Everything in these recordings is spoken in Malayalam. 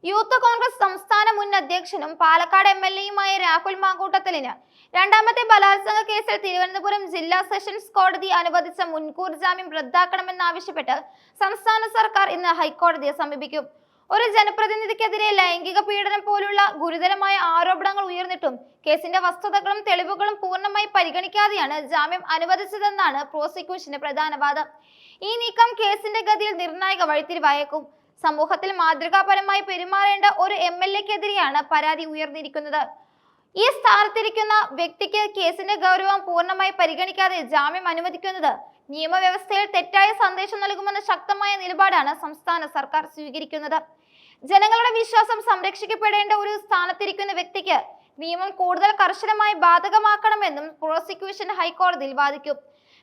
യൂത്ത് കോൺഗ്രസ് സംസ്ഥാന മുൻ അധ്യക്ഷനും പാലക്കാട് എംഎൽഎയുമായ രാഹുൽ മാങ്കൂട്ടത്തിലിന് രണ്ടാമത്തെ ബലാത്സംഗ കേസിൽ തിരുവനന്തപുരം ജില്ലാ സെഷൻസ് കോടതി അനുവദിച്ച മുൻകൂർ ജാമ്യം റദ്ദാക്കണമെന്നാവശ്യപ്പെട്ട് സംസ്ഥാന സർക്കാർ ഇന്ന് ഹൈക്കോടതിയെ സമീപിക്കും. ഒരു ജനപ്രതിനിധിക്കെതിരെ ലൈംഗിക പീഡനം പോലുള്ള ഗുരുതരമായ ആരോപണങ്ങൾ ഉയർന്നിട്ടും കേസിന്റെ വസ്തുതകളും തെളിവുകളും പൂർണ്ണമായി പരിഗണിക്കാതെയാണ് ജാമ്യം അനുവദിച്ചതെന്നാണ് പ്രോസിക്യൂഷന്റെ പ്രധാന വാദം. ഈ നീക്കം കേസിന്റെ ഗതിയിൽ നിർണായക വഴിത്തിരിവായേക്കും. സമൂഹത്തിൽ മാതൃകാപരമായി പെരുമാറേണ്ട ഒരു എംഎൽഎക്കെതിരെയാണ് പരാതി ഉയർന്നിരിക്കുന്നത്. ഈ സ്ഥാനത്തിരിക്കുന്ന വ്യക്തിക്ക് കേസിന്റെ ഗൗരവം പൂർണ്ണമായി പരിഗണിക്കാതെ ജാമ്യം അനുവദിക്കുന്നത് നിയമവ്യവസ്ഥയിൽ തെറ്റായ സന്ദേശം നൽകുമെന്ന ശക്തമായ നിലപാടാണ് സംസ്ഥാന സർക്കാർ സ്വീകരിക്കുന്നത്. ജനങ്ങളുടെ വിശ്വാസം സംരക്ഷിക്കപ്പെടേണ്ട ഒരു സ്ഥാനത്തിരിക്കുന്ന വ്യക്തിക്ക് നിയമം കൂടുതൽ കർശനമായി ബാധകമാക്കണമെന്നും പ്രോസിക്യൂഷൻ ഹൈക്കോടതിയിൽ വാദിക്കും.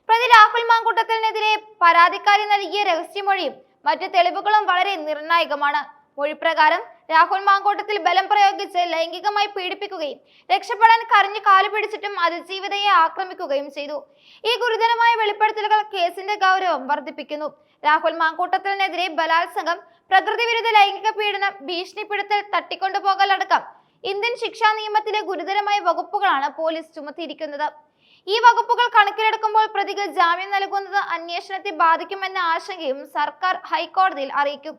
പ്രതി രാഹുൽ മാങ്കൂട്ടത്തിനെതിരെ പരാതിക്കാരി നൽകിയ രഹസ്യമൊഴിയും മറ്റു തെളിവുകളും വളരെ നിർണായകമാണ്. മൊഴിപ്രകാരം രാഹുൽ മാങ്കൂട്ടത്തിൽ ബലം പ്രയോഗിച്ച് ലൈംഗികമായി പീഡിപ്പിക്കുകയും രക്ഷപ്പെടാൻ കരഞ്ഞു കാലു പിടിച്ചിട്ടും അതിജീവിതയെ ആക്രമിക്കുകയും ചെയ്തു. ഈ ഗുരുതരമായ വെളിപ്പെടുത്തലുകൾ കേസിന്റെ ഗൗരവം വർദ്ധിപ്പിക്കുന്നു. രാഹുൽ മാങ്കൂട്ടത്തിനെതിരെ ബലാത്സംഗം, പ്രകൃതി വിരുദ്ധ ലൈംഗിക പീഡനം, ഭീഷണിപ്പെടുത്തൽ, തട്ടിക്കൊണ്ടുപോകൽ അടക്കം ഇന്ത്യൻ ശിക്ഷാ നിയമത്തിലെ ഗുരുതരമായ വകുപ്പുകളാണ് പോലീസ് ചുമത്തിയിരിക്കുന്നത്. ഈ വകുപ്പുകൾ കണക്കിലെടുക്കുമ്പോൾ പ്രതികൾ ജാമ്യം നൽകുന്നത് അന്വേഷണത്തെ ബാധിക്കുമെന്ന ആശങ്കയും സർക്കാർ ഹൈക്കോടതിയിൽ അറിയിക്കും.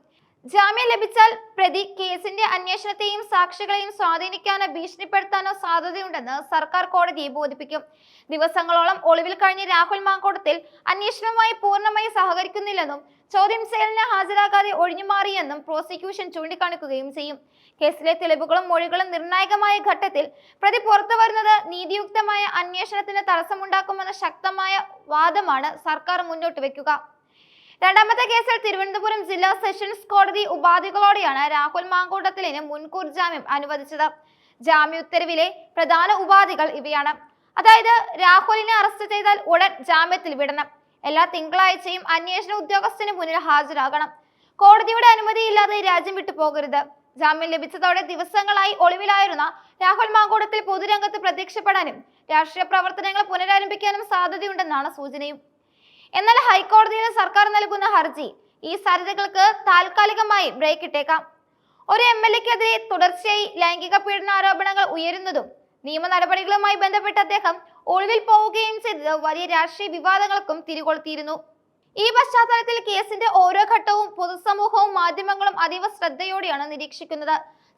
ജാമ്യം ലഭിച്ചാൽ പ്രതി കേസിന്റെ അന്വേഷണത്തെയും സാക്ഷികളെയും സ്വാധീനിക്കാനോ ഭീഷണിപ്പെടുത്താനോ സാധ്യതയുണ്ടെന്ന് സർക്കാർ കോടതിയെ ബോധിപ്പിക്കും. ദിവസങ്ങളോളം ഒളിവിൽ കഴിഞ്ഞ രാഹുൽ മാങ്കൂട്ടത്തിൽ അന്വേഷണവുമായി പൂർണ്ണമായി സഹകരിക്കുന്നില്ലെന്നും ചോദ്യം ചെയ്യലിന് ഹാജരാകാതെ ഒഴിഞ്ഞുമാറിയെന്നും പ്രോസിക്യൂഷൻ ചൂണ്ടിക്കാണിക്കുകയും ചെയ്യും. കേസിലെ തെളിവുകളും മൊഴികളും നിർണായകമായ ഘട്ടത്തിൽ പ്രതി പുറത്തു വരുന്നത് നീതിയുക്തമായ അന്വേഷണത്തിന് തടസ്സമുണ്ടാക്കുമെന്ന ശക്തമായ വാദമാണ് സർക്കാർ മുന്നോട്ട് വെക്കുക. രണ്ടാമത്തെ കേസിൽ തിരുവനന്തപുരം ജില്ലാ സെഷൻസ് കോടതി ഉപാധികളോടെയാണ് രാഹുൽ മാങ്കൂട്ടത്തിലിന് മുൻകൂർ ജാമ്യം അനുവദിച്ചത്. ജാമ്യ ഉത്തരവിലെ പ്രധാന ഉപാധികൾ ഇവയാണ്. അതായത്, രാഹുലിനെ അറസ്റ്റ് ചെയ്താൽ ഉടൻ ജാമ്യത്തിൽ വിടണം, എല്ലാ തിങ്കളാഴ്ചയും അന്വേഷണ ഉദ്യോഗസ്ഥന് മുന്നിൽ ഹാജരാകണം, കോടതിയുടെ അനുമതിയില്ലാതെ രാജ്യം വിട്ടു പോകരുത്, ജാമ്യം ലഭിച്ചതോടെ ദിവസങ്ങളായി ഒളിവിലായിരുന്ന രാഹുൽ മാങ്കൂട്ടത്തിൽ പൊതുരംഗത്ത് പ്രത്യക്ഷപ്പെടാനും രാഷ്ട്രീയ പ്രവർത്തനങ്ങൾ പുനരാരംഭിക്കാനും സാധ്യതയുണ്ടെന്നാണ് സൂചനയും. എന്നാൽ ഹൈക്കോടതിയിൽ സർക്കാർ നൽകുന്ന ഹർജി ഈ സാധ്യതകൾക്ക് താൽക്കാലികമായി ബ്രേക്ക് ഇട്ടേക്കാം. ഒരു എംഎൽഎക്കെതിരെ തുടർച്ചയായി ലൈംഗിക പീഡന ആരോപണങ്ങൾ ഉയരുന്നതും നിയമ നടപടികളുമായി ബന്ധപ്പെട്ട് അദ്ദേഹം ഒളിവിൽ പോവുകയും ചെയ്തത് വലിയ രാഷ്ട്രീയ വിവാദങ്ങൾക്കും തിരികൊളുത്തിയിരുന്നു. ഈ പശ്ചാത്തലത്തിൽ കേസിന്റെ ഓരോ ഘട്ടവും പൊതുസമൂഹവും മാധ്യമങ്ങളും അതീവ ശ്രദ്ധയോടെയാണ് നിരീക്ഷിക്കുന്നത്.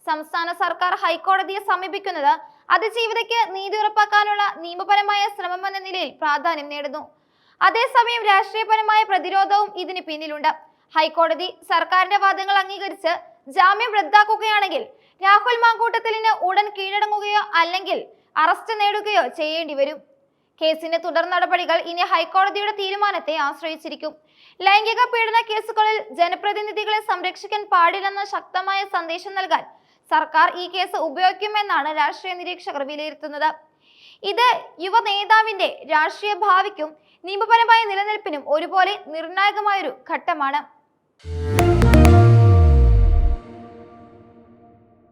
സംസ്ഥാന സർക്കാർ ഹൈക്കോടതിയെ സമീപിക്കുന്നത് അതിജീവിതയ്ക്ക് നീതി ഉറപ്പാക്കാനുള്ള നിയമപരമായ ശ്രമമെന്ന നിലയിൽ പ്രാധാന്യം നേടുന്നു. അതേസമയം രാഷ്ട്രീയപരമായ പ്രതിരോധവും ഇതിന് പിന്നിലുണ്ട്. ഹൈക്കോടതി സർക്കാരിന്റെ വാദങ്ങൾ അംഗീകരിച്ച് ജാമ്യം റദ്ദാക്കുകയാണെങ്കിൽ രാഹുൽ മാങ്കൂട്ടത്തിലിന് ഉടൻ കീഴടങ്ങുകയോ അല്ലെങ്കിൽ അറസ്റ്റ് നേടുകയോ ചെയ്യേണ്ടി വരും. കേസിന്റെ തുടർ നടപടികൾ ഇനി ഹൈക്കോടതിയുടെ തീരുമാനത്തെ ആശ്രയിച്ചിരിക്കും. ലൈംഗിക പീഡന കേസുകളിൽ ജനപ്രതിനിധികളെ സംരക്ഷിക്കാൻ പാടില്ലെന്ന ശക്തമായ സന്ദേശം നൽകാൻ സർക്കാർ ഈ കേസ് ഉപയോഗിക്കുമെന്നാണ് രാഷ്ട്രീയ നിരീക്ഷകർ വിലയിരുത്തുന്നത്. ഇത് യുവ നേതാവിന്റെ രാഷ്ട്രീയ ഭാവിക്കും നിയമപരമായ നിലനിൽപ്പിനും ഒരുപോലെ നിർണായകമായൊരു ഘട്ടമാണ്.